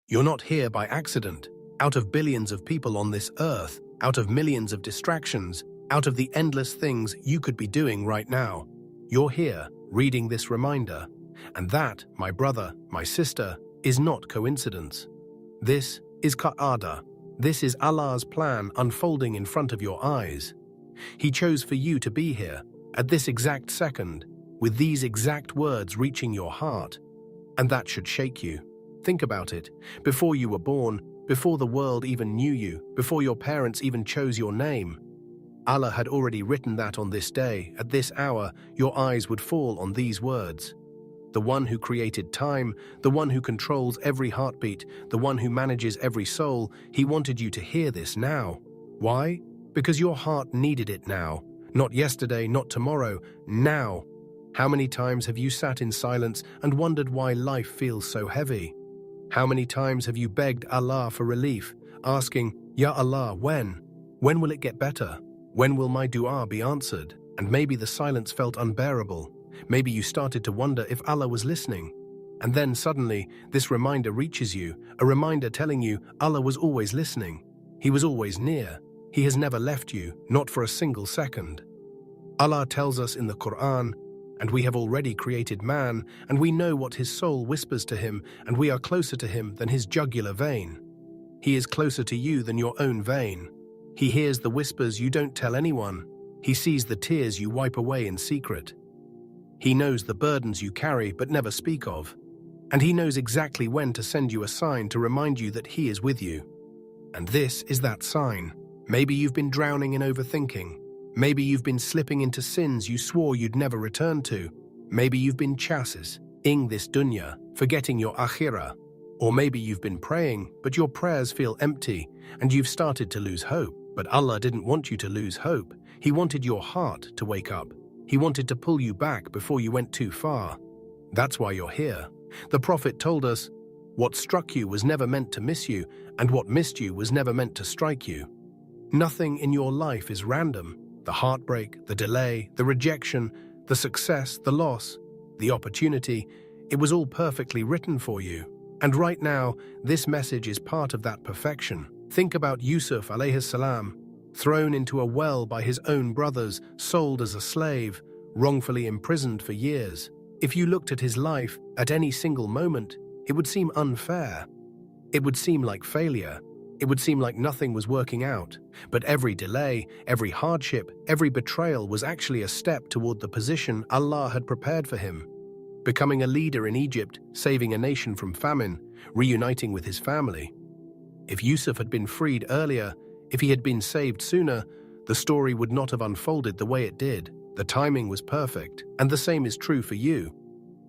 You're not here by accident. Out of billions of people on this earth, out of millions of distractions, out of the endless things you could be doing right now, you're here, reading this reminder. And that, my brother, my sister, is not coincidence. This is Qa'ada. This is Allah's plan unfolding in front of your eyes. He chose for you to be here, at this exact second, with these exact words reaching your heart. And that should shake you. Think about it. Before you were born, before the world even knew you, before your parents even chose your name, Allah had already written that on this day, at this hour, your eyes would fall on these words. The one who created time, the one who controls every heartbeat, the one who manages every soul, he wanted you to hear this now. Why? Because your heart needed it now. Not yesterday, not tomorrow, now. How many times have you sat in silence and wondered why life feels so heavy? How many times have you begged Allah for relief, asking, Ya Allah, when? When will it get better? When will my dua be answered? And maybe the silence felt unbearable. Maybe you started to wonder if Allah was listening. And then suddenly, this reminder reaches you, a reminder telling you Allah was always listening. He was always near. He has never left you, not for a single second. Allah tells us in the Quran, and we have already created man, and we know what his soul whispers to him, and we are closer to him than his jugular vein. He is closer to you than your own vein. He hears the whispers you don't tell anyone. He sees the tears you wipe away in secret. He knows the burdens you carry but never speak of. And he knows exactly when to send you a sign to remind you that he is with you. And this is that sign. Maybe you've been drowning in overthinking. Maybe you've been slipping into sins you swore you'd never return to. Maybe you've been ing this dunya, forgetting your akhirah. Or maybe you've been praying, but your prayers feel empty, and you've started to lose hope. But Allah didn't want you to lose hope. He wanted your heart to wake up. He wanted to pull you back before you went too far. That's why you're here. The Prophet told us, what struck you was never meant to miss you, and what missed you was never meant to strike you. Nothing in your life is random. The heartbreak, the delay, the rejection, the success, the loss, the opportunity, it was all perfectly written for you. And right now, this message is part of that perfection. Think about Yusuf alayhi salam, thrown into a well by his own brothers, sold as a slave, wrongfully imprisoned for years. If you looked at his life at any single moment, it would seem unfair. It would seem like failure. It would seem like nothing was working out. But every delay, every hardship, every betrayal was actually a step toward the position Allah had prepared for him. Becoming a leader in Egypt, saving a nation from famine, reuniting with his family. If Yusuf had been freed earlier, if he had been saved sooner, the story would not have unfolded the way it did. The timing was perfect, and the same is true for you.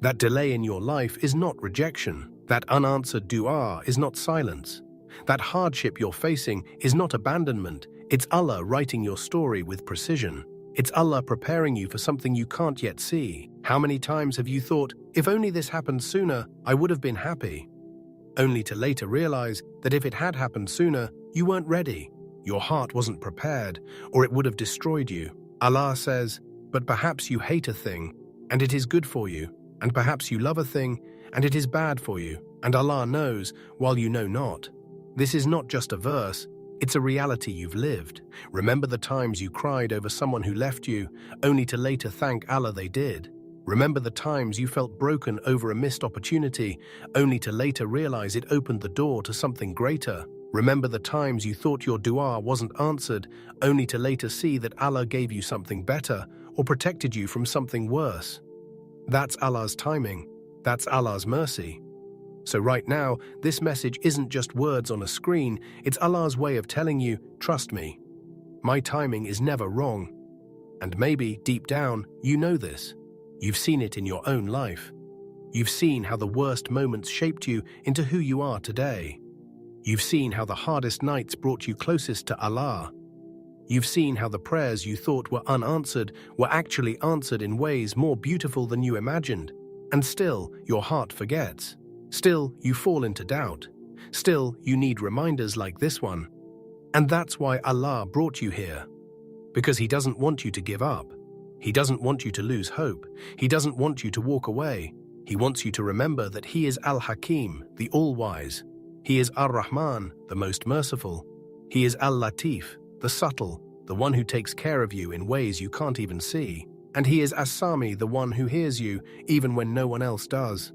That delay in your life is not rejection. That unanswered dua is not silence. That hardship you're facing is not abandonment. It's Allah writing your story with precision. It's Allah preparing you for something you can't yet see. How many times have you thought, if only this happened sooner, I would have been happy? Only to later realize that if it had happened sooner, you weren't ready. Your heart wasn't prepared, or it would have destroyed you. Allah says, but perhaps you hate a thing, and it is good for you, and perhaps you love a thing, and it is bad for you, and Allah knows, while you know not. This is not just a verse, it's a reality you've lived. Remember the times you cried over someone who left you, only to later thank Allah they did. Remember the times you felt broken over a missed opportunity, only to later realize it opened the door to something greater. Remember the times you thought your dua wasn't answered, only to later see that Allah gave you something better or protected you from something worse. That's Allah's timing. That's Allah's mercy. So right now, this message isn't just words on a screen, it's Allah's way of telling you, trust me. My timing is never wrong. And maybe, deep down, you know this. You've seen it in your own life. You've seen how the worst moments shaped you into who you are today. You've seen how the hardest nights brought you closest to Allah. You've seen how the prayers you thought were unanswered were actually answered in ways more beautiful than you imagined. And still, your heart forgets. Still, you fall into doubt. Still, you need reminders like this one. And that's why Allah brought you here. Because He doesn't want you to give up. He doesn't want you to lose hope. He doesn't want you to walk away. He wants you to remember that He is Al-Hakim, the All-Wise. He is Ar-Rahman, the most merciful. He is Al-Latif, the subtle, the one who takes care of you in ways you can't even see. And He is As-Sami, the one who hears you even when no one else does.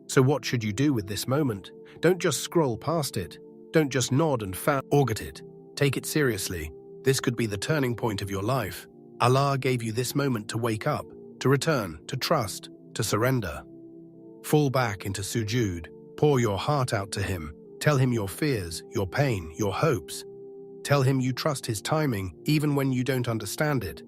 So what should you do with this moment? Don't just scroll past it. Don't just nod and forget it. Take it seriously. This could be the turning point of your life. Allah gave you this moment to wake up, to return, to trust, to surrender. Fall back into sujood. Pour your heart out to Him. Tell Him your fears, your pain, your hopes. Tell Him you trust His timing even when you don't understand it.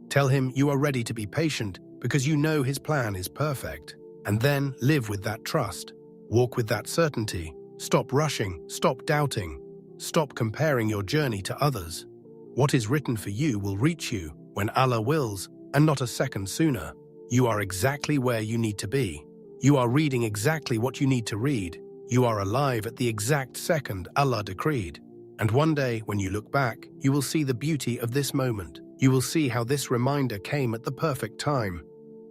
Tell Him you are ready to be patient because you know His plan is perfect. And then live with that trust. Walk with that certainty. Stop rushing. Stop doubting. Stop comparing your journey to others. What is written for you will reach you when Allah wills, and not a second sooner. You are exactly where you need to be. You are reading exactly what you need to read. You are alive at the exact second Allah decreed. And one day, when you look back, you will see the beauty of this moment. You will see how this reminder came at the perfect time.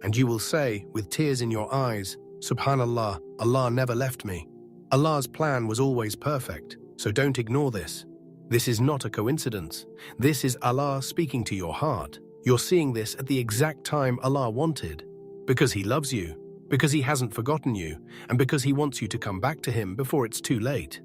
And you will say, with tears in your eyes, Subhanallah, Allah never left me. Allah's plan was always perfect, so don't ignore this. This is not a coincidence. This is Allah speaking to your heart. You're seeing this at the exact time Allah wanted. Because He loves you, because He hasn't forgotten you, and because He wants you to come back to Him before it's too late.